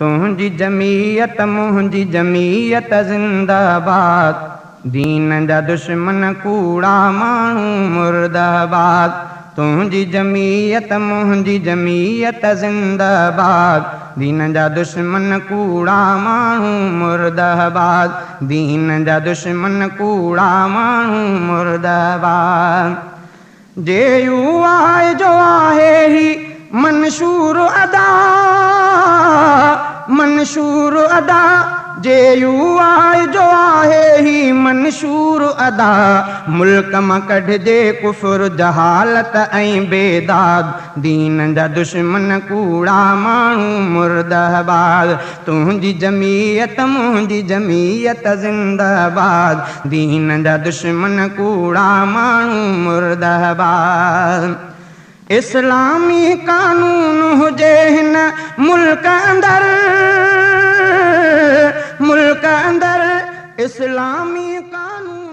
तुझी जमीयत मुझी जमीयत जिंदाबाद, दीन जा दुश्मन कूड़ा मानू मुर्दाबाद। तुझी जमीयत मुझी जमीयत जिंदाबाद, दीन जा दुश्मन कूड़ा मानू मुर्दाबाद। दीन जा दुश्मन कूड़ा मानू मुर्दाबाद। जे यू आए जो आहे ही मंशूर अदा, मंशूर अदा। जे यू आए जो आहे ही मंशूर अदा, मुल्क मां कढजे कुफर जहालत ऐं बेदाद। दीन जा दुश्मन कूड़ा मानू मुर्दाबाद। तुझी जमीयत मुझी जमीयत जिंदाबाद, दीन जा दुश्मन कूड़ा मानू मुर्दाबाद। इस्लामी कानून हुजे हिन मुल्क अंदर, मुल्क अंदर इस्लामी कानून।